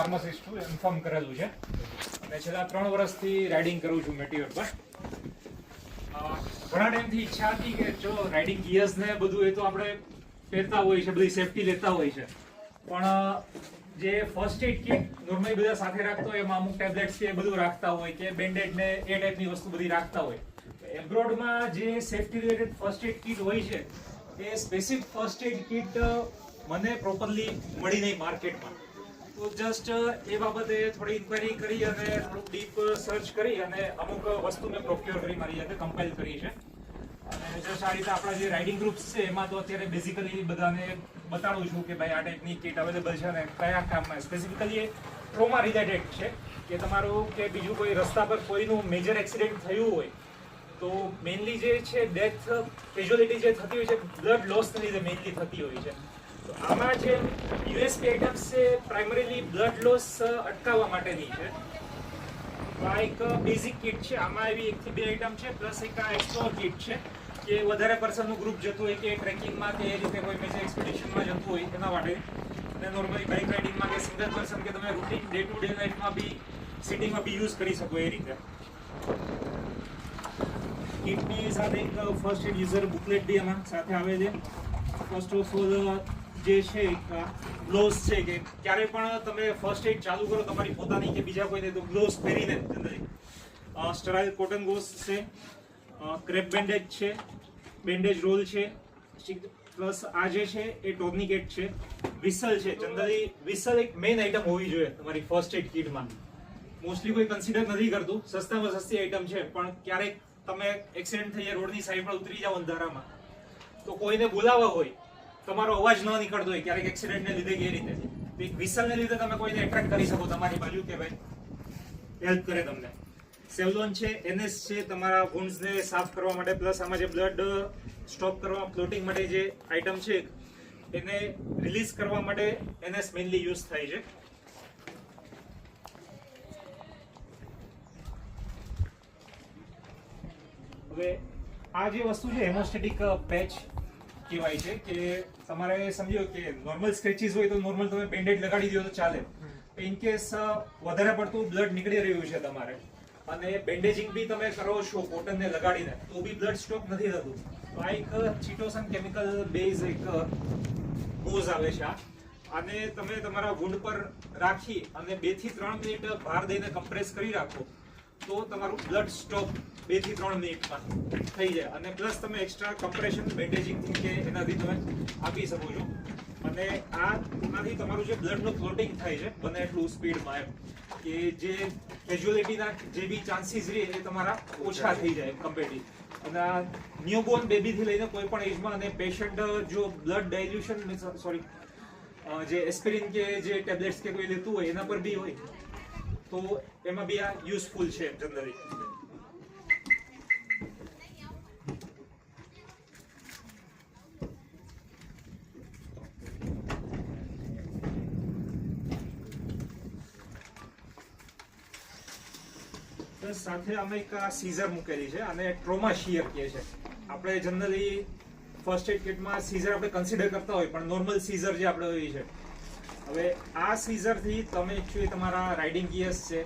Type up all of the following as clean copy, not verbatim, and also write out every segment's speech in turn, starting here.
Pharmacist છું, inform કરેલું છે અને છેલ્લા 3 વર્ષથી રાઇડિંગ કરું છું મેટીઓર પર. ઘણા ટાઈમથી ઈચ્છા હતી કે જો રાઇડિંગ ગિયર્સ ને બધું એ તો આપણે પહેરતા હોય છે, બધી સેફટી લેતા હોય છે, પણ જે ફર્સ્ટ એડ કિટ નોર્મલી બધા સાથે રાખતા હોય એમાં અમુક ટેબ્લેટ્સ કે બધું રાખતા હોય કે બેન્ડેડ ને એ ટાઈપની વસ્તુ બધી રાખતા હોય. એબ્રોડમાં જે safety related first aid kit હોય છે એ સ્પેસિફિક ફર્સ્ટ એડ કિટ મને પ્રોપરલી મળી નહીં માર્કેટમાં. તો જસ્ટ એ બાબતે થોડી ઇન્ક્વાયરી કરી અને થોડુંક ડીપ સર્ચ કરી અને અમુક વસ્તુ મેં પ્રોક્યોર કરી મારી જાતે કમ્પાઇલ કરી છે. અને જસ્ટ આ રીતે આપણા જે રાઇડિંગ ગ્રુપ્સ છે એમાં તો અત્યારે બેઝિકલી બધાને બતાડું છું કે ભાઈ આ ટાઈપની કિટ અવેલેબલ છે અને કયા કામમાં સ્પેસિફિકલી એ ટ્રોમા રિલેટેડ છે કે તમારું કે બીજું કોઈ રસ્તા પર કોઈનું મેજર એક્સિડન્ટ થયું હોય તો મેઇનલી જે છે ડેથ કેઝ્યુઅલિટી જે થતી હોય છે બ્લડ લોસને લીધે મેઇનલી થતી હોય છે. તો આમાં જે યુએસપી આઇટમ્સ છે પ્રાઇમરીલી બ્લડ લોસ અટકાવવા માટેની છે. તો આ એક બેઝિક કિટ છે. આમાં એવી 1 થી 2 આઇટમ છે પ્લસ એક આ એક્સપ્લોર કિટ છે કે વધારે પર્સનનું ગ્રુપ જતું હોય કે ટ્રેકિંગમાં કે એ રીતે કોઈ મેજર એક્સપિડિશનમાં જતું હોય એના માટે, અને નોર્મલી બાઇક રાઇડિંગમાં કે સિંગલ પર્સન કે તમે રૂટીન ડે ટુ ડે લાઈફમાં બી સિટીમાં બી યુઝ કરી શકો એ રીતે. કિટની સાથે એક ફર્સ્ટ એડ યુઝર બુકલેટ બી એમાં સાથે આવે છે. ફર્સ્ટ ઓફ ઓલ જે છે ગ્લોવ્સ છે કે ક્યારે પણ તમે ફર્સ્ટ એડ ચાલુ કરો તમારી પોતાની કે બીજા કોઈને તો ગ્લોવ્સ પહેરીને સ્ટરાઇલ કોટન ગ્લોવ્સ છે, ક્રેપ બેન્ડેજ છે, બેન્ડેજ રોલ છે, પ્લસ આ જે છે એ ટોર્નિકેટ છે, વિસલ છે. જનરલી વિસલ એક મેઇન આઇટમ હોવી જોઈએ તમારી ફર્સ્ટ એડ કિટમાં. મોસ્ટલી કોઈ કન્સિડર નથી કરતું, સસ્તામાં સસ્તી આઇટમ છે, પણ ક્યારેક તમે એક્સિડન્ટ થઈ જાય રોડની સાઈડ પર ઉતરી જાઓ અંધારામાં તો કોઈને બોલાવવા હોય, તમારો અવાજ ન નીકળતો હોય ક્યારેક એક્સિડન્ટને લીધે કે એ રીતે, તો એક વિસલને લીધે તમે કોઈને એટ્રેક્ટ કરી શકો તમારી બાજુ કે ભાઈ હેલ્પ કરે તમને. સેવલોન છે, એનએસ છે તમારા વુન્ડ્સને સાફ કરવા માટે, પ્લસ આમાં જે બ્લડ સ્ટોપ કરવા ક્લોટિંગ માટે જે આઇટમ છે એને રિલીઝ કરવા માટે એનએસ મેઇનલી યુઝ થાય છે. હવે આ જે વસ્તુ છે હેમોસ્ટેટિક પેચ કહેવાય છે કે તમારે સમજો કે નોર્મલ સ્ક્રેચીસ હોય તો નોર્મલ તમે બેન્ડેડ લગાડી દો તો ચાલે. ઇન કેસ વધારે પડતું બ્લડ નીકળી રહ્યું છે તમારે અને બેન્ડેજિંગ બી તમે કરો છો કોટનને લગાડીને તો બી બ્લડ સ્ટોપ નથી થતું, તો આ એક ચિટોસન કેમિકલ બેઝ એક ગોઝ આવે છે. આને તમે તમારા વુન્ડ પર રાખી અને 2 થી 3 મિનિટ ભાર દઈને કમ્પ્રેસ કરી રાખો તો તમારું બ્લડ સ્ટોપ 2 થી 3 મિનિટમાં થઈ જાય. અને પ્લસ તમે એક્સ્ટ્રા કમ્પ્રેશન બેન્ડેજિંગ કે એનાથી તમે આપી શકો છો. અને આનાથી તમારું જે બ્લડનું ક્લોટિંગ થાય છે બને એટલું સ્પીડમાં એમ કે જે કેઝ્યુઅલિટીના જે બી ચાન્સીસ રહે એ તમારા ઓછા થઈ જાય કમ્પેરેટિવ. અને આ ન્યૂબોર્ન બેબીથી લઈને કોઈ પણ એજમાં, અને પેશન્ટ જો બ્લડ ડાયલ્યુશન સોરી જે એસ્પિરિન કે જે ટેબ્લેટ્સ કે કોઈ લેતું હોય એના પર બી હોય તો એમાં બી આ યુઝફુલ છે જનરલી. સાથે અમે એક સીઝર મૂકેલી છે અને ટ્રોમા શિયર કહે છે. આપણે જનરલી ફર્સ્ટ એડ કિટમાં સીઝર આપણે કન્સિડર કરતા હોય પણ નોર્મલ સીઝર જે આપણે હોય છે. હવે આ સીઝરથી તમે એકચ્યુઅલી તમારા રાઇડિંગ ગિયર્સ છે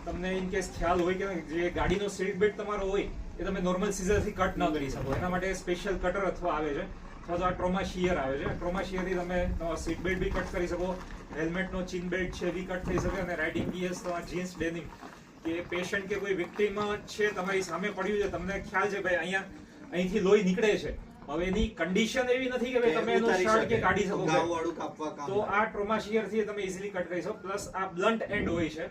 તમને ઇન કેસ ખ્યાલ હોય કે જે ગાડીનો સીટ બેલ્ટ તમારો હોય એ તમે નોર્મલ સીઝરથી કટ ન કરી શકો, એના માટે સ્પેશિયલ કટર અથવા આવે છે, અથવા તો આ ટ્રોમા શિયર આવે છે. ટ્રોમા શિયરથી તમે સીટ બેલ્ટ બી કટ કરી શકો, હેલ્મેટનો ચીન બેલ્ટ છે એ બી કટ થઈ શકે, અને રાઇડિંગ ગિયર્સ તમારા જીન્સ ડેનિમ કે પેશન્ટ કે કોઈ વિક્ટિમ છે તમારી સામે પડ્યું છે, તમને ખ્યાલ છે ભાઈ અહીંથી લોહી નીકળે છે, હવે એની કન્ડિશન એવી નથી કે તમે એનો શર્ટ કે કાઢી શકો, તો આ ટ્રોમા શિયરથી તમે ઇઝીલી કટ કરી શકો. પ્લસ આ બ્લન્ટ એન્ડ હોય છે.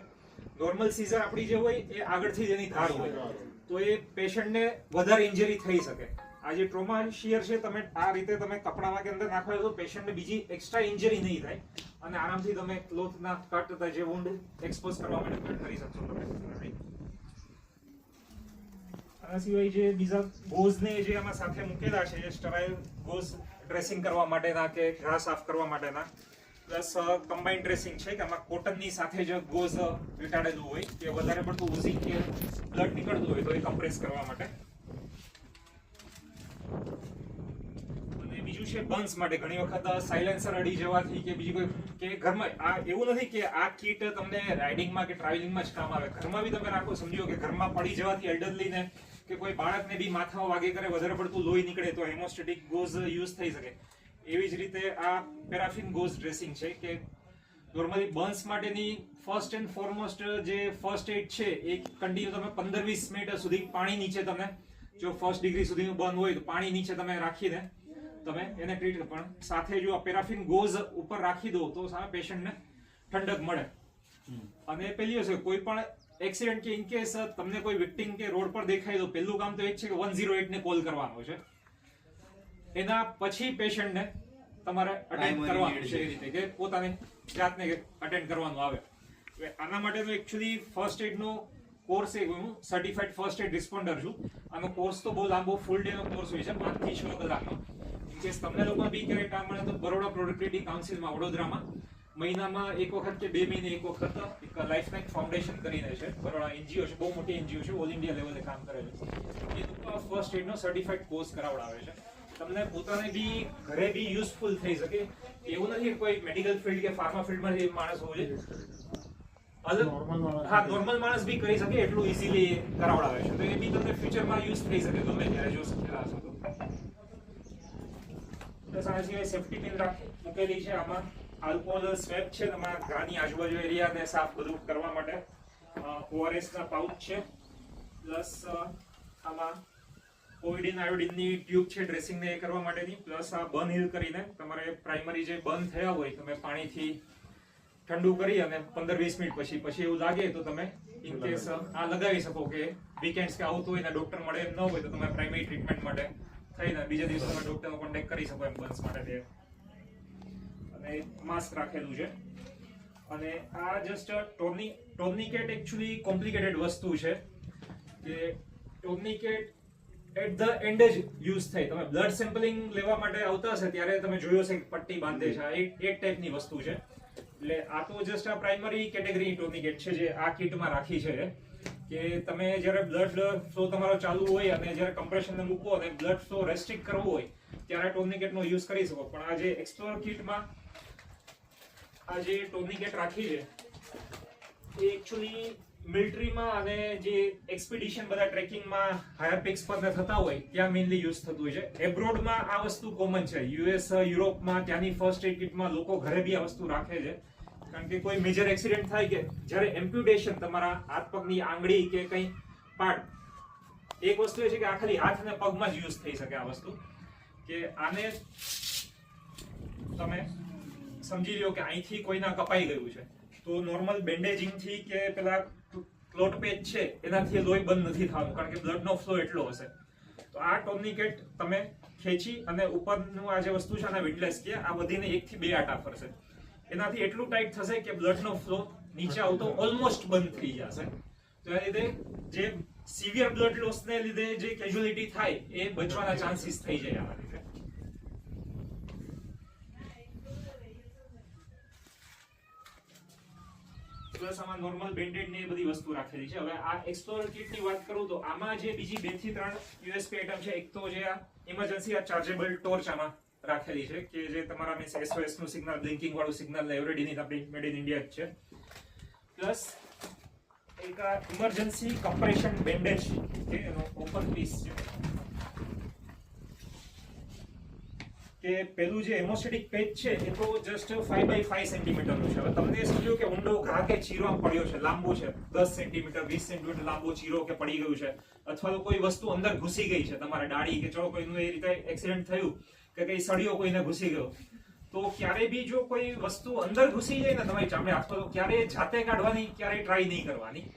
નોર્મલ સીઝર આપણી જે હોય એ આગળથી જ એની ધાર હોય તો એ પેશન્ટને વધારે ઇન્જરી થઈ શકે. આ જે ટ્રોમા શિયર છે તમે આ રીતે તમે કપડામાં કે અંદર નાખો તો પેશન્ટને બીજી એક્સ્ટ્રા ઇન્જરી નહીં થાય અને આરામથી તમે ક્લોથના કટ થતા જે વુન્ડ એક્સપોઝ કરવા માટે કટ કરી શકશો તમે. આના સિવાય જે બીજા ગોઝને જે આમાં સાથે મૂકેલા છે એ સ્ટરાઇલ ગોઝ ડ્રેસિંગ કરવા માટેના કે ઘા સાફ કરવા માટેના, પ્લસ કમ્બાઇન્ડ ડ્રેસિંગ છે કે આમાં કોટનની સાથે જ ગોઝ વીંટાળેલું હોય કે વધારે પડતું ઓઝિંગ કે બ્લડ નીકળતું હોય તો એ કમ્પ્રેસ કરવા માટે. અને બીજું છે બર્ન્સ માટે. ઘણી વખત સાયલેન્સર અડી જવાથી કે બીજી કોઈ કે ઘરમાં આ એવું નથી કે આ કીટ તમને રાઇડિંગમાં કે ટ્રાવેલિંગમાં જ કામ આવે, ઘરમાં બી તમે રાખો. સમજો કે ઘરમાં પડી જવાથી એલ્ડરલીને કે કોઈ બાળકને બી માથામાં વાગે કરે, વધારે પડતું લોહી નીકળે તો હેમોસ્ટેટિક ગોઝ યુઝ થઈ શકે. એવી જ રીતે આ પેરાફિન ગોઝ ડ્રેસિંગ છે કે નોર્મલી બર્ન્સ માટેની ફર્સ્ટ એન્ડ ફોરમોસ્ટ જે ફર્સ્ટ એડ છે એ કન્ટિન્યુ તમે 15-20 મિનિટ સુધી પાણી નીચે તમે જો 1st ડિગ્રી સુધીનું બર્ન હોય તો પાણી નીચે તમે રાખીને તમે એને ટ્રીટ. પણ સાથે જો આ પેરાફિન ગોઝ ઉપર રાખી દો તો સામે પેશન્ટને ઠંડક મળે. અને પેલી વસ્તુ કોઈ પણ એક્સિડન્ટ કે ઇનકેસ તમને કોઈ વિક્ટિમ કે રોડ પર દેખાય તો પહેલું કામ તો એ જ છે કે 108 ને કોલ કરવાનો છે. એના પછી પેશન્ટને તમારે અટેન્ડ કરવાનું છે એ રીતે કે પોતાની જાતને અટેન્ડ કરવાનું આવે. આના માટેનો એકચ્યુઅલી ફર્સ્ટ એડ નો કોર્સ એ હું સર્ટિફાઈડ ફર્સ્ટ એડ રિસ્પોન્ડર છું. આનો કોર્સ તો બહુ લાંબો ફૂલ ડે નો કોર્સ હોય છે, 5 થી 6 કલાકનો. ઇનકેસ તમને લોકો બી ક્યારેય ટાઈમ મળે તો બરોડા પ્રોડક્ટિવિટી કાઉન્સિલમાં વડોદરામાં મહિનામાં એક વખત કે 2 મહિને એક વખત એક લાઈફ લાઈન ફાઉન્ડેશન કરીને છે, બરોડા એનજીઓ છે, બહુ મોટી એનજીઓ છે, ઓલ ઇન્ડિયા લેવલે કામ કરે છે. એ લોકો ફર્સ્ટ એડ નો સર્ટિફાઈડ કોર્સ કરાવડાવે છે. તમને પોતાને બી ઘરે બી યુઝફુલ થઈ શકે. એવું નથી કે કોઈ મેડિકલ ફિલ્ડ કે ફાર્મા ફિલ્ડમાંથી માણસ હોવો જોઈએ, હા નોર્મલ માણસ બી કરી શકે એટલું ઇઝીલી કરાવડાવે છે. તો એ બી તમને ફ્યુચરમાં યુઝ થઈ શકે ગમે ત્યારે જો શક્ય હશે તો. પ્લસ આ સિવાય સેફ્ટી પિન મૂકેલી છે. આમાં આલ્કોહોલ સ્વેપ છે તમારા ઘરની આજુબાજુ એરિયાને સાફ બધું કરવા માટે. ઓઆરએસ ના પાઉચ છે. પ્લસ આમાં કોવિડિન આયોડિનની ટ્યુબ છે ડ્રેસિંગને એ કરવા માટેની. પ્લસ આ બર્ન હીલ કરીને તમારે પ્રાઇમરી જે બર્ન થયા હોય તમે પાણીથી ઠંડુ કરી અને 15-20 મિનિટ પછી એવું લાગે તો તમે ઇનકેસ આ લગાવી શકો કે વીકેન્ડ્સ કે આવતું હોય ને ડોક્ટર મળે એમ ન હોય તો તમે પ્રાઇમરી ટ્રીટમેન્ટ માટે થઈને બીજા દિવસે તમે ડોક્ટરનો કોન્ટેક્ટ કરી શકો એમ બર્ન્સ માટે. અને માસ્ક રાખેલું છે. અને આ જસ્ટ ટોર્નિકેટ એકચ્યુઅલી કોમ્પ્લિકેટેડ વસ્તુ છે કે ટોર્નિકેટ એટ ધ એન્ડ જ યુઝ થાય. તમે બ્લડ સેમ્પલિંગ લેવા માટે આવતા હશે ત્યારે તમે જોયો હશે કે પટ્ટી બાંધે છે, એક ટાઈપની વસ્તુ છે. એટલે આ તો જસ્ટ આ પ્રાઇમરી કેટેગરી ટોર્નિકેટ છે જે આ કિટમાં રાખી છે કે તમે જ્યારે બ્લડ ફ્લો તમારો ચાલુ હોય અને જ્યારે કમ્પ્રેશનને મૂકો અને બ્લડ ફ્લો રેસ્ટ્રિક્ટ કરવો હોય ત્યારે ટોર્નિકેટનો યુઝ કરી શકો. પણ આ જે એક્સપ્લોર કિટમાં આ જે ટોર્નિકેટ રાખી છે એ એકચ્યુઅલી મિલિટરીમાં અને જે એક્સપિડિશન બધા ટ્રેકિંગમાં હાયર પિક્સ પર થતા હોય ત્યાં મેઇનલી યુઝ થતું હોય છે. એબ્રોડમાં આ વસ્તુ કોમન છે. યુએસ યુરોપમાં ત્યાંની ફર્સ્ટ એડ કિટમાં લોકો ઘરે બી આ વસ્તુ રાખે છે. કારણ કે કોઈ મેજર એક્સિડન્ટ થાય કે જ્યારે એમ્પ્યુટેશન તમારા હાથ પગની આંગળી કે કંઈ પાર્ટ, એક વસ્તુ એ છે કે આ ખાલી હાથ અને પગમાં જ યુઝ થઈ શકે આ વસ્તુ. કે આને તમે સમજી લો કે અહીંથી કોઈના કપાઈ ગયું છે તો નોર્મલ બેન્ડેજિંગ થી કે પેલા ક્લોટ પેચ છે એનાથી લોહી બંધ નથી થવાનું કારણ કે બ્લડ નો ફ્લો એટલો હશે. તો આ ટોર્નિકેટ તમે ખેંચી અને ઉપરનું આ જે વસ્તુ છે આના વિટલેસ કે આ વધીને 1 થી 2 આટા ફરશે. એનાથી એટલું ટાઈટ થશે કે બ્લડ નો ફ્લો નીચે આવતો ઓલમોસ્ટ બંધ થઈ જશે. તો એના લીધે જે સિવિયર બ્લડ લોસ ને લીધે જે કેઝ્યુઅલિટી થાય એ બચવાના ચાન્સીસ થઈ જાય આના લીધે. પ્લસ આમાં નોર્મલ બેન્ડેડ ને એ બધી વસ્તુ રાખેલી છે. હવે આ એક્સપ્લોરર કિટ ની વાત કરું તો આમાં જે બીજી 2 થી 3 યુએસપી આઈટમ છે. એક તો જે આ ઇમરજન્સી આ ચાર્જેબલ ટોર્ચ આમાં રાખેલી છે કે જે તમારા મીન્સ SOS નું સિગ્નલ, બ્લિંકિંગ વાળું સિગ્નલ એવરીડેની આપણી મેડ ઇન ઇન્ડિયા જ છે. પ્લસ એક આ ઇમરજન્સી કમ્પ્રેશન બેન્ડેજ છે એનો ઓપન પીસ છે કે પેલું જે હેમોસ્ટેટિક પેચ છે એ તો જસ્ટ 5x5 સેન્ટીમીટરનું છે. હવે તમને સમજો કે ઊંડો ઘા કે ચીરો પડ્યો છે, લાંબો છે, 10 સેન્ટીમીટર 20 સેન્ટીમીટર લાંબો ચીરો કે પડી ગયું છે, અથવા તો કોઈ વસ્તુ અંદર ઘૂસી ગઈ છે તમારે ડાળી કે ચલો કોઈનું એ રીતે એક્સિડન્ટ થયું કે કઈ સળિયો કોઈને ઘૂસી ગયો તો ક્યારે બી જો કોઈ વસ્તુ અંદર ઘૂસી જાય ને તમારી ચામડી અથવા તો ક્યારે જાતે કાઢવાની ક્યારે ટ્રાય નહીં કરવાની.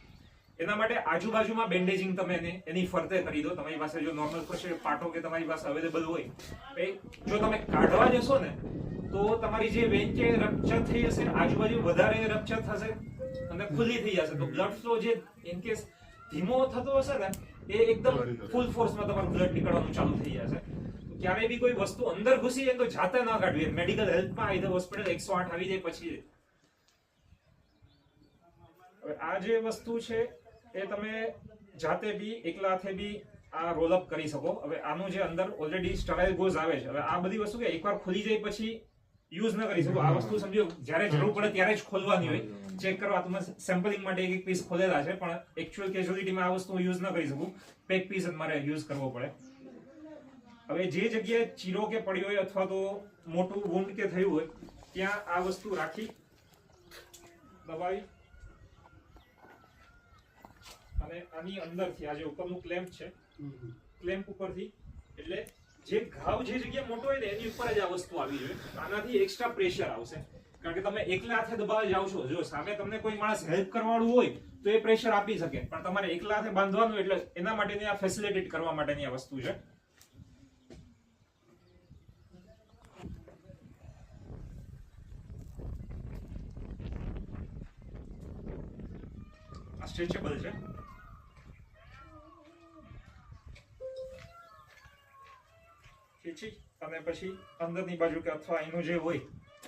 એના માટે આજુબાજુમાં બેન્ડેજિંગ તમે એની ફરતે કરી દો. તમારી પાસે જો નોર્મલ કોઈ પાટો કે તમારી પાસે અવેલેબલ હોય જો તમે કાઢવા જશો ને તો તમારી જે વેન કે રપ્ચર થઈ જશે, આજુબાજુ વધારે રપ્ચર થશે અને ખુલ્લી થઈ જશે. તો બ્લડ ફ્લો જે ઇનકેસ ધીમો થતો હશે ને એ એકદમ ફૂલ ફોર્સમાં તમારું બ્લડ નીકળવાનું ચાલુ થઈ જશે. ક્યારે બી કોઈ વસ્તુ અંદર ઘૂસી જાય તો જાતે ના કાઢવી. મેડિકલ હેલ્પમાં આઈધર હોસ્પિટલ 108 આવી જાય પછી. હવે આ જે વસ્તુ છે એ તમે જાતે બી એકલા હાથે બી આ રોલ અપ કરી શકો. હવે આનું જે અંદર ઓલરેડી સ્ટરાઇલ ગોઝ આવે છે, હવે આ બધી વસ્તુ કે એકવાર ખુલી જાય પછી યુઝ ન કરી શકો. આ વસ્તુ સમજો જ્યારે જરૂર પડે ત્યારે જ ખોલવાની હોય. ચેક કરવા તમે સેમ્પલિંગ માટે એક પીસ ખોલેલા છે, પણ એકચ્યુઅલ કેઝ્યુઅલિટીમાં આ વસ્તુ યુઝ ન કરી શકું. પેક પીસ જ મારે યુઝ કરવો પડે. હવે જે જગ્યાએ ચીરો કે પડ્યો હોય અથવા તો મોટું વુન્ડ કે થયું હોય ત્યાં આ વસ્તુ રાખી દબાવી અને આની અંદરથી આ જે ઉપરનું ક્લેમ્પ છે, ક્લેમ્પ ઉપરથી, એટલે જે ઘાવ જે જગ્યાએ મોટો હોય ને એની ઉપર જ આ વસ્તુ આવી જોઈએ. આનાથી એક્સ્ટ્રા પ્રેશર આવશે, કારણ કે તમે એકલા હાથે દબાવી જાવ છો. જો સામે તમને કોઈ માણસ હેલ્પ કરવાવાળું હોય તો એ પ્રેશર આપી શકે, પણ તમારે એકલા હાથે બાંધવાનું, એટલે એના માટેની આ ફેસિલિટેટ કરવા માટેની આ વસ્તુ છે. આ સ્ટ્રેચેબલ છે. અને પછી અંદરની બાજુ કે અથવા એનું જે હોય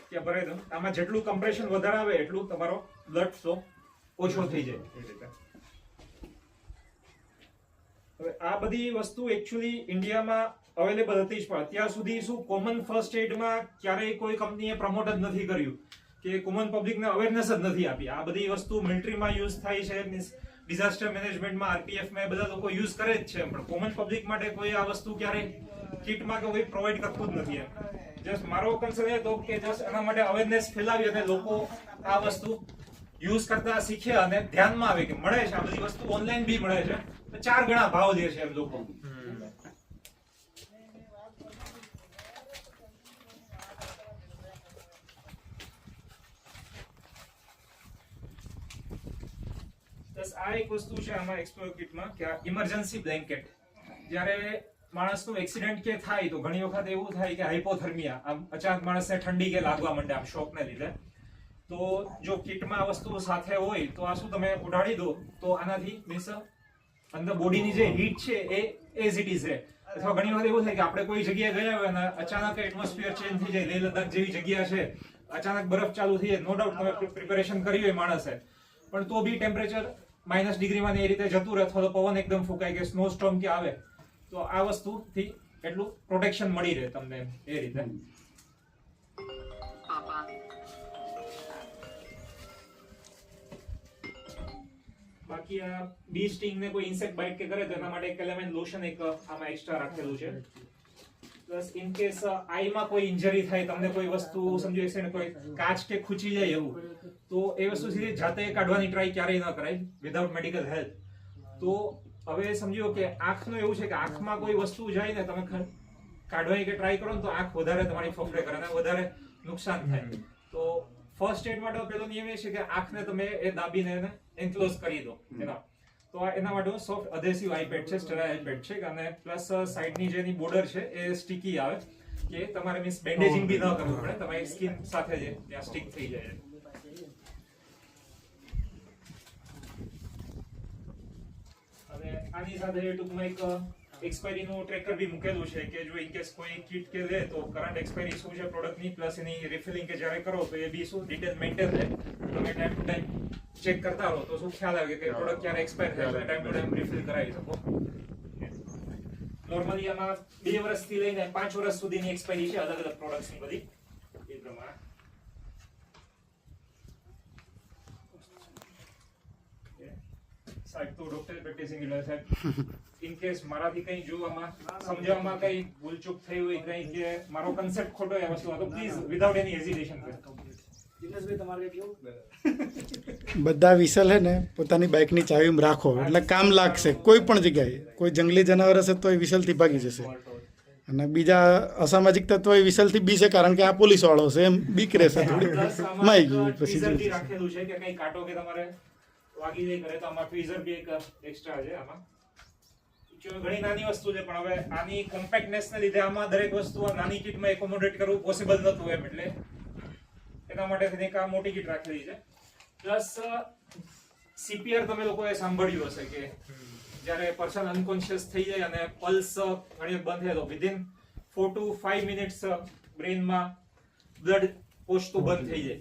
ત્યાં ભરાઈ દઉં. આમાં જેટલું કમ્પ્રેશન વધારે આવે એટલું તમારો બ્લડ ફ્લો ઓછો થઈ જાય એ રીતે. હવે આ બધી વસ્તુ એકચ્યુઅલી ઇન્ડિયામાં અવેલેબલ હતી જ, પણ અત્યાર સુધી શું કોમન ફર્સ્ટ એડમાં ક્યારેય કોઈ કંપનીએ પ્રમોટ જ નથી કર્યું કે કોમન પબ્લિકને અવેરનેસ જ નથી આપી. આ બધી વસ્તુ મિલિટરીમાં યુઝ થાય છે, મીન્સ ડિઝાસ્ટર મેનેજમેન્ટમાં, આરપીએફમાં બધા લોકો યુઝ કરે જ છે, પણ કોમન પબ્લિક માટે કોઈ આ વસ્તુ ક્યારેય કિટમાં કે કોઈ પ્રોવાઈડ કરતું જ નથી. જસ્ટ મારો કન્સર્ન એ હતો કે જસ્ટ એના માટે અવેરનેસ ફેલાવી અને લોકો આ વસ્તુ યુઝ કરતા શીખે અને ધ્યાનમાં આવે કે મળે છે આ બધી વસ્તુ, ઓનલાઈન બી મળે છે, તો 4 ગણા ભાવ દે છે એમ લોકો. બસ આ એક વસ્તુ છે આમાં એક્સપ્લોર કિટમાં કે ઇમરજન્સી બ્લેન્કેટ. જ્યારે માણસનું એક્સિડન્ટ કે થાય તો ઘણી વખત એવું થાય કે હાઇપોથર્મિયા, આમ અચાનક માણસને ઠંડી કે લાગવા માંડે આમ શોકને લીધે, તો જો કિટમાં આ વસ્તુ સાથે હોય તો આ શું તમે ઉડાડી દો તો આનાથી મીન્સ અંદર બોડીની જે હીટ છે એ એઝ ઇટ ઇઝ રહે. અથવા ઘણી વખત એવું થાય કે આપણે કોઈ જગ્યાએ ગયા હોય અને અચાનક એટમોસ્ફિયર ચેન્જ થઈ જાય, લેહ લદ્દાખ જેવી જગ્યા છે, અચાનક બરફ ચાલુ થઈ જાય, નો ડાઉટ તમે પ્રિપેરેશન કરી હોય માણસે, પણ તો બી ટેમ્પરેચર -ડિગ્રીમાં એ રીતે જતું રહે, અથવા તો પવન એકદમ ફૂંકાય કે સ્નો સ્ટોર્મ કે આવે, તો આ વસ્તુથી એટલું પ્રોટેક્શન મળી રહે તમને એ રીતે. બાકી આ બી સ્ટિંગ ને કોઈ ઇન્સેક્ટ બાઇટ કે કરે તો એના માટે કેલેમેન લોશન એક આમાં એક્સ્ટ્રા રાખેલું છે. પ્લસ ઇન કેસ આઈમાં કોઈ ઇન્જરી થાય, તમને કોઈ વસ્તુ સમજી હશે ને કોઈ કાચ કે ખૂંચી જાય એવું, તો એ વસ્તુ સીધી જાતે કાઢવાની ટ્રાય ક્યારેય ન કરાય વિધાઉટ મેડિકલ હેલ્પ. તો હવે સમજો કે આંખનું એવું છે કે આંખમાં કોઈ વસ્તુ જાય ને તમે કાઢવાની કે ટ્રાય કરો ને તો આંખ વધારે તમારી ફફડે કરે અને વધારે નુકસાન થાય. તો ફર્સ્ટ એડ માટે પેલો નિયમ એ છે કે આંખને તમે એ દાબીને એને એન્ક્લોઝ કરી દો એના. તો એના માટે સોફ્ટ અધેસિવ આઈપેડ છે, સ્ટેરાઇલ આઈપેડ છે, અને પ્લસ સાઈડની જેની બોર્ડર છે એ સ્ટીકી આવે કે તમારે મીન્સ બેન્ડેજિંગ બી ન કરવું પડે, તમારી સ્કિન સાથે જ ત્યાં સ્ટીક થઈ જાય. અને આની સાથે ટૂંકમાં એક એક્સપાયરી નું ટ્રેકર બી મૂકેલું છે કે જો ઇન કેસ કોઈ કિટ કે લે તો કરંટ એક્સપાયરી શું છે પ્રોડક્ટની, પ્લસ એની રિફિલિંગ કે જ્યારે કરો તો એ બી શું ડિટેલ મેન્ટેન રહે. તમે ટાઈમ ટુ ટાઈમ ચેક કરતા રહો તો શું ખ્યાલ આવે કે પ્રોડક્ટ ક્યારે એક્સપાયર થાય છે, ટાઈમ ટુ ટાઈમ રિફિલ કરાવી શકો. નોર્મલી આમાં 2 વર્ષથી લઈને 5 વર્ષ સુધીની એક્સપાયરી છે અલગ અલગ પ્રોડક્ટ્સની બધી એ પ્રમાણે. સાહેબ તો ડોક્ટર પ્રેક્ટિસિંગ એટલે સાહેબ ઇન કેસ મારાથી કંઈ જોવામાં સમજવામાં કંઈ ભૂલચૂક થઈ હોય, કંઈ કે મારો કન્સેપ્ટ ખોટો હોય વસ્તુ તો પ્લીઝ વિધાઉટ એની હેઝિટેશન બધા વિસલ હે ને પોતાની બાઇકની ચાવીમાં રાખો એટલે કામ લાગશે. કોઈ પણ જગ્યાએ કોઈ જંગલી જનાવર હશે તો એ વિસલથી ભાગી જશે, અને બીજા અસામાજિક તત્વો એ વિસલથી બીશે કારણ કે આ પોલીસ વાળો છે એમ બીક રહેશે થોડી. માઈ ગયું પછી રાખેલું છે કે કંઈ કાટો કે તમારે વાગી જાય કરે તો આમાં ટ્વીઝર બી એક એક્સ્ટ્રા છે. આમાં ઘણી નાની વસ્તુ છે, પણ હવે આની કોમ્પેક્ટનેસ ને લીધે આમાં દરેક વસ્તુ નાની કિટમાં એકોમોડેટ કરવું પોસિબલ નતું એમ, એટલે એના માટે એક આ મોટી કિટ રાખેલી છે. પ્લસ સીપીઆર તમે લોકોએ સાંભળ્યું હશે કે જ્યારે પર્સન અનકોન્શિયસ થઈ જાય અને પલ્સ ઘણી બંધ થાય તો વિધિન 4 to 5 મિનિટ્સ બ્રેનમાં બ્લડ પહોંચતું બંધ થઈ જાય.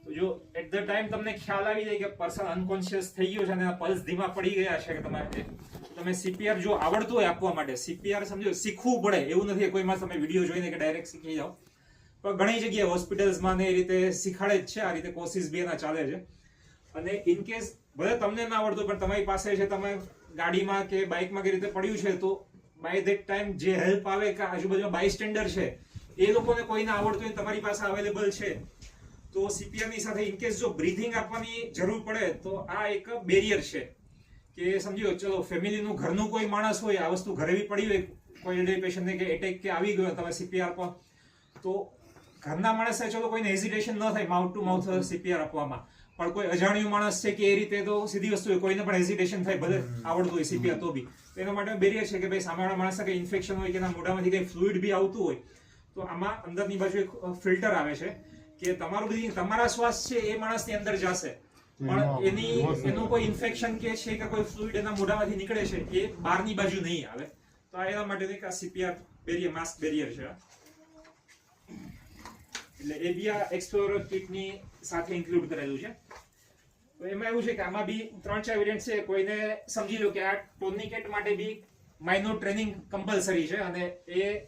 તો જો એટ ધ ટાઈમ તમને ખ્યાલ આવી જાય કે પર્સન અનકોન્શિયસ થઈ ગયો છે અને એના પલ્સ ધીમા પડી ગયા છે કે તમે સીપીઆર જો આવડતું હોય આપવા માટે, સીપીઆર સમજો શીખવું પડે એવું નથી કે કોઈમાં તમે વિડીયો જોઈને કે ડાયરેક્ટ શીખી જાઓ, પણ ઘણી જગ્યાએ હોસ્પિટલ્સમાં ને એ રીતે શીખાડે જ છે. આ રીતે કોર્સિસ બી એના ચાલે છે. અને ઇન કેસ ભલે તમને ના આવડતું પણ તમારી પાસે છે, તમે ગાડીમાં કે બાઇકમાં કે રીતે પડ્યું છે, તો બાય ધેટ ટાઈમ જે હેલ્પ આવે કે આજુબાજુમાં બાયસ્ટેન્ડર છે એ લોકોને કોઈને આવડતું હોય તમારી પાસે અવેલેબલ છે, તો સીપીઆર ની સાથે ઇન કેસ જો બ્રીથિંગ આપવાની જરૂર પડે તો આ એક બેરિયર છે કે સમજો ચલો ફેમિલીનું ઘરનું કોઈ માણસ હોય, આ વસ્તુ ઘરે બી પડી હોય, કોઈ એલ્ડરી પેશન્ટને કે એટેક કે આવી ગયો તમે સીપીઆર આપો તો ઘરના માણસે ચલો કોઈને હેઝિટેશન ન થાય માઉથ ટુ માઉથ સીપીઆર આપવામાં, પણ કોઈ અજાણ્યું માણસ છે કે એ રીતે તો સીધી વસ્તુ હોય, કોઈને પણ હેઝિટેશન થાય ભલે આવડતું હોય સીપીઆર તો બી, એના માટે બેરિયર છે કે ભાઈ સામેવાળા માણસને કંઈ ઇન્ફેક્શન હોય કે એના મોઢામાંથી કંઈ ફ્લુઇડ બી આવતું હોય તો આમાં અંદરની બાજુ એક ફિલ્ટર આવે છે કે તમારું બધી તમારા શ્વાસ છે એ માણસની અંદર જશે પણ એનું કોઈ ઇન્ફેક્શન કે છે કે કોઈ ફ્લુઇડ એના મોઢામાંથી નીકળે છે એ બહારની બાજુ નહીં આવે. તો એના માટે એક આ સીપીઆર બેરિયર, માસ્ક બેરિયર છે. એટલે એ બી આ એક્સપ્લોરર કિટની સાથે ઇન્ક્લુડ કરેલું છે. તો એમાં એવું છે કે આમાં બી 3-4 વેરિયન્ટ છે. કોઈને સમજી લો કે આ ટોર્નિકેટ માટે બી માઇનોર ટ્રેનિંગ કમ્પલસરી છે અને એ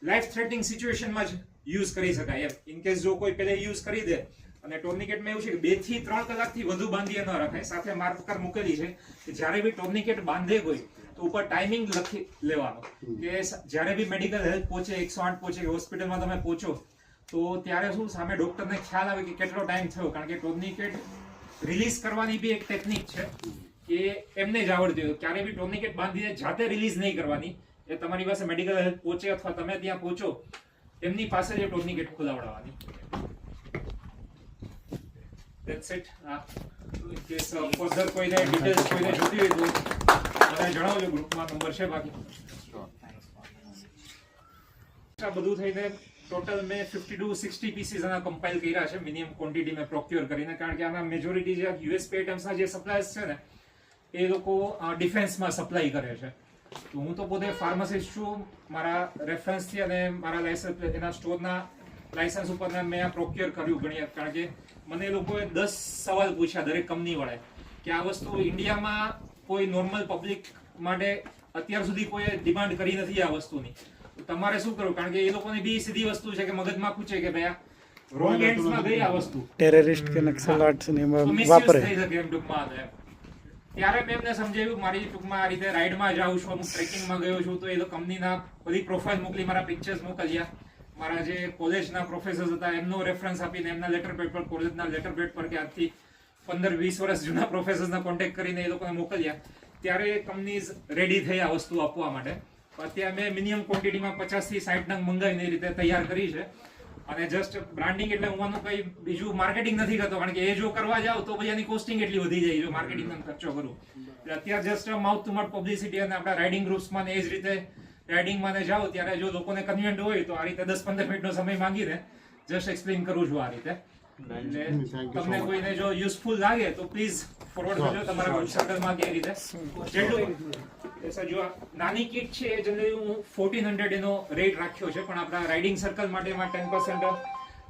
લાઈફ થ્રેટનિંગ સિચ્યુએશનમાં જ યુઝ કરી શકાય એમ. ઇન કેસ જો કોઈ પહેલા યુઝ કરી દે અને ટોર્નિકેટમાં એવું છે કે 2 થી 3 કલાકથી વધુ બાંધીએ ન રખાય. સાથે માર્કર મૂકેલી છે કે જ્યારે બી ટોર્નિકેટ બાંધે કોઈ તો ઉપર ટાઈમિંગ લખી લેવાનો કે જ્યારે બી મેડિકલ હેલ્પ પહોંચે, 108 પહોંચે કે હોસ્પિટલમાં તમે પહોંચો તો ત્યારે શું સામે ડોક્ટરને ખ્યાલ આવે કે કેટલો ટાઈમ થયો. કારણ કે ટોર્નિકેટ રિલીઝ કરવાની બી એક ટેકનિક છે કે એમને જ આવડતી હોય. ક્યારે બી ટોર્નિકેટ બાંધીને જાતે રિલીઝ નહીં કરવાની, એ તમારી પાસે મેડિકલ હેલ્પ પહોંચે અથવા તમે ત્યાં પહોંચો એમની પાસે જ ટોર્નિકેટ ખોલાવડાવવાની. That's it. In case further કોઈને ડિટેલ્સ કોઈને જોતી હોય તો મને જણાવજો, ગ્રુપમાં નંબર છે. બાકી આ બધું થઈને ટોટલ મેં 50 to 60 પીસીસ આના કમ્પાઇલ કર્યા છે મિનિમમ ક્વોન્ટિટી મેં પ્રોક્યોર કરીને. કારણ કે આના મેજોરિટી જે યુએસપી આઇટમ્સના જે સપ્લાયર્સ છે ને એ લોકો ડિફેન્સમાં સપ્લાય કરે છે. તો હું તો પોતે ફાર્માસિસ્ટ છું, મારા રેફરન્સથી અને મારા લાયસન્સ એના સ્ટોરના લાયસન્સ ઉપર મેં આ પ્રોક્યોર કર્યું ઘણી. કારણ કે મને એ લોકોએ 10 સવાલ પૂછ્યા દરેક કંપનીવાળાએ કે આ વસ્તુ ઇન્ડિયામાં કોઈ નોર્મલ પબ્લિક માટે અત્યાર સુધી કોઈ ડિમાન્ડ કરી નથી આ વસ્તુની, તમારે શું કરવું? કારણ કે એ લોકોની બી સીધી વસ્તુ છે કે મગજમાં પૂછે કે ભાઈ આ રોંગ હેન્ડ્સમાં ગઈ આ વસ્તુ, ટેરરિસ્ટ કે નક્સલાઇટ્સ ને એમાં મિસયુઝ વાપરે. થઈ શકે એમ ટૂંકમાં. ત્યારે મેં એમને સમજાવ્યું, મારી ટૂંકમાં આ રીતે રાઇડમાં જાઉં છું, અમુક ટ્રેકિંગમાં ગયો છું, તો એ કંપનીના બધી પ્રોફાઇલ મોકલી, મારા પિક્ચર્સ મોકલ્યા, મારા જે કોલેજના પ્રોફેસર્સ હતા એમનો રેફરન્સ આપીને એમના લેટર પેડ પર, કોલેજના લેટર પેડ પર કે આજથી 15-20 વર્ષ જૂના પ્રોફેસર્સના કોન્ટેક્ટ કરીને એ લોકોને મોકલ્યા. ત્યારે કંપનીઝ રેડી થઈ આ વસ્તુ આપવા માટે. અત્યારે મેં મિનિમમ ક્વોન્ટિટીમાં 50 થી 60 નંગ મંગાવીને એ રીતે તૈયાર કરી છે. અને જસ્ટ બ્રાન્ડિંગ એટલે હું આનું કંઈ બીજું માર્કેટિંગ નથી કરતો, કારણ કે એ જો કરવા જાવ તો પછી એની કોસ્ટિંગ એટલી વધી જાય જો માર્કેટિંગનો ખર્ચો કરું. એટલે અત્યારે just mouth to mouth publicity અને આપણા રાઇડિંગ ગ્રુપ્સમાં ને એ જ રીતે રાઇડિંગમાં ને જાઓ ત્યારે જો લોકોને કન્વિનિયન્ટ હોય તો આ રીતે 10-15 મિનિટનો સમય માંગીને જસ્ટ એક્સપ્લેન કરું છું આ રીતે. એટલે તમને કોઈને જો યુઝફુલ લાગે તો પ્લીઝ ફોરવર્ડ કરજો તમારા ગ્રુપ સર્કલમાં કે એ રીતે. જેટલું જો નાની કિટ છે એ જનરલી હું 1400 એનો રેટ રાખ્યો છે, પણ આપણા રાઇડિંગ સર્કલ માટે એમાં 10%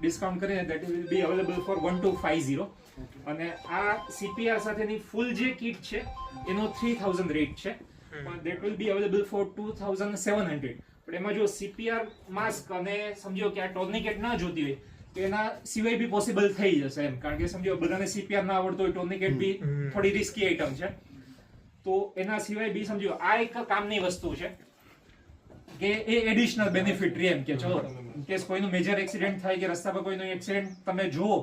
ડિસ્કાઉન્ટ કરીને that will be available four 1250. અને આ સીપીઆર સાથેની ફૂલ જે કિટ છે એનો 3000 રેટ છે, પણ that will be available four 2700. પણ એમાં જો સીપીઆર માસ્ક અને સમજો કે આ ટોર્નિકેટ ના જોતી હોય તો એના સિવાય બી પોસિબલ થઈ જશે એમ. કારણ કે સમજો બધાને સીપીઆર ના આવડતો હોય, ટોર્નિકેટ બી થોડી રિસ્કી આઈટમ છે, તો એના સિવાય બી સમજો આ એક કામની વસ્તુ છે કે એ એડિશનલ બેનિફિટ રહે એમ કે ચલો કેસ કોઈનું મેજર એક્સિડન્ટ થાય કે રસ્તા પર કોઈનું એક્સિડન્ટ તમે જુઓ,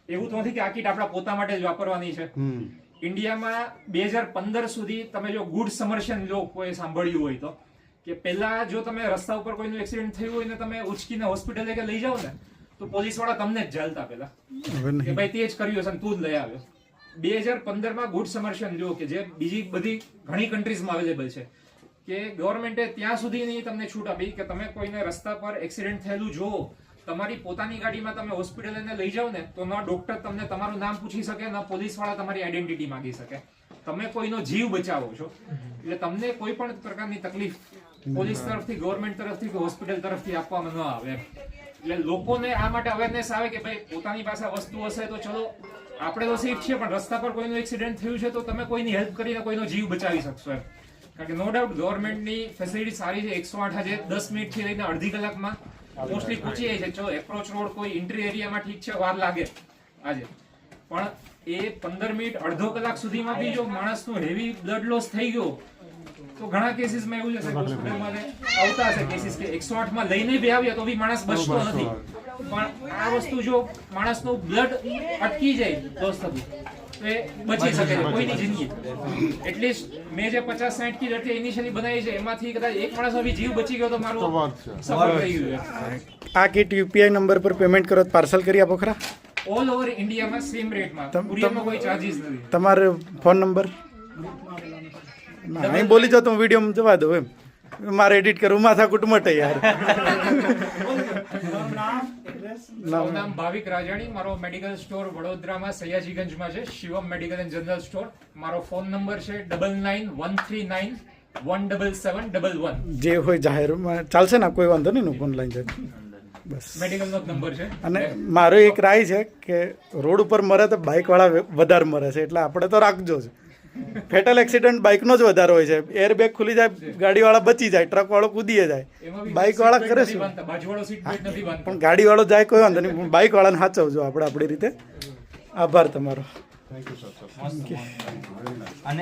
એવું તો નથી કે આ કીટ આપણા પોતા માટે જ વાપરવાની છે. ઇન્ડિયામાં 2015 સુધી તમે જો ગુડ સમર્શન લો કોઈ સાંભળ્યું હોય તો, કે પહેલા જો તમે રસ્તા ઉપર કોઈનું એક્સિડન્ટ થયું હોય ને તમે ઉચકીને હોસ્પિટલે કે લઈ જાઓ ને તો પોલીસ વાળા તમને જ જાલતા પહેલા કે ભાઈ તે જ કર્યું હશે તું જ લઈ આવ્યો. 2015માં ગુડ સમર્શન જો કે જે બીજી બધી ઘણી કન્ટ્રીઝમાં અવેલેબલ છે કે ગવર્મેન્ટે ત્યાં સુધીની તમને છૂટ આપી કે તમે કોઈને રસ્તા પર એક્સિડન્ટ થયેલું જો તમારી પોતાની ગાડીમાં તમે હોસ્પિટલ એને લઈ જાઓ ને તો ન ડોક્ટર તમને તમારું નામ પૂછી શકે, ન પોલીસ વાળા તમારી આઈડેન્ટિટી માંગી શકે. તમે કોઈનો જીવ બચાવો છો એટલે તમને કોઈ પણ પ્રકારની તકલીફ પોલીસ તરફથી, ગવર્મેન્ટ તરફથી કે હોસ્પિટલ તરફથી આપવામાં ન આવે. એટલે લોકોને આ માટે અવેરનેસ આવે કે ભાઈ પોતાની પાસે આ વસ્તુ હશે તો ચલો આપણે તો સેફ છીએ, પણ રસ્તા પર કોઈનું એક્સિડન્ટ થયું છે તો તમે કોઈની હેલ્પ કરીને કોઈનો જીવ બચાવી શકશો એમ. કારણ કે નો ડાઉટ ગવર્મેન્ટની ફેસિલિટી સારી છે. 108 આજે 10 મિનિટથી લઈને અડધી કલાકમાં મોસ્ટલી પહોંચી જાય છે. ચલો એપ્રોચ રોડ કોઈ ઇન્ટ્રી એરિયામાં ઠીક છે વાર લાગે આજે, પણ એ 15 મિનિટ અડધો કલાક સુધીમાં બી જો માણસનું હેવી બ્લડ લોસ થઈ ગયો તો ઘણા કેસીસમાં એવું છે હોસ્પિટલમાં આવતા હશે કેસીસ કે 108 માં લઈને બી આવ્યા તો બી માણસ બચતો નથી. પણ આ વસ્તુ જો માણસનું બ્લડ અટકી જાય લોસ થતું તો એ બચી શકે છે કોઈની જિંદગી. એટલીસ્ટ મેં જે 50-60 કિટ હતી ઇનિશિયલી બનાવી છે એમાંથી કદાચ એક માણસનો બી જીવ બચી ગયો તો મારું સફળ થઈ ગયું. આ કિટ યુપીઆઈ નંબર પર પેમેન્ટ કરો તો પાર્સલ કરી આપો ખરા? ઓલ ઓવર ઇન્ડિયામાં સેમ રેટમાં, કુરિયરમાં કોઈ ચાર્જીસ નથી. તમારો ફોન નંબર? ના અહીં બોલી જાઓ તો હું વિડીયો જવા દઉં એમ, મારે એડિટ કરવું માથાકૂટ મટે યાર. મારું નામ ભાવિક રાજણી. મારો મેડિકલ સ્ટોર વડોદરામાં સયાજીગંજમાં છે, Shivam medical and general store. મારો ફોન નંબર છે 9913917711. જે હોય જાહેરમાં ચાલશે ને, કોઈ વાંધો નહીં, ઓનલાઈન છે બસ. મેડિકલનો જ નંબર છે. અને મારો એક રાય છે કે રોડ ઉપર મરે તો બાઇકવાળા વધારે મરે છે, એટલે આપણે તો રાખજો જ. ફેટલ એક્સિડન્ટ બાઇકનો જ વધારે હોય છે. એરબેગ ખુલી જાય, ગાડીવાળા બચી જાય, ટ્રકવાળો કૂદીએ જાય, બાઇકવાળા કરે શું? બાજુવાળો સીટ બેલ્ટ નથી બાંધતો. પણ ગાડીવાળો જાય કોઈ વાંધો નહીં, પણ બાઇકવાળાને સાચવજો આપણે આપણી રીતે. આભાર તમારો.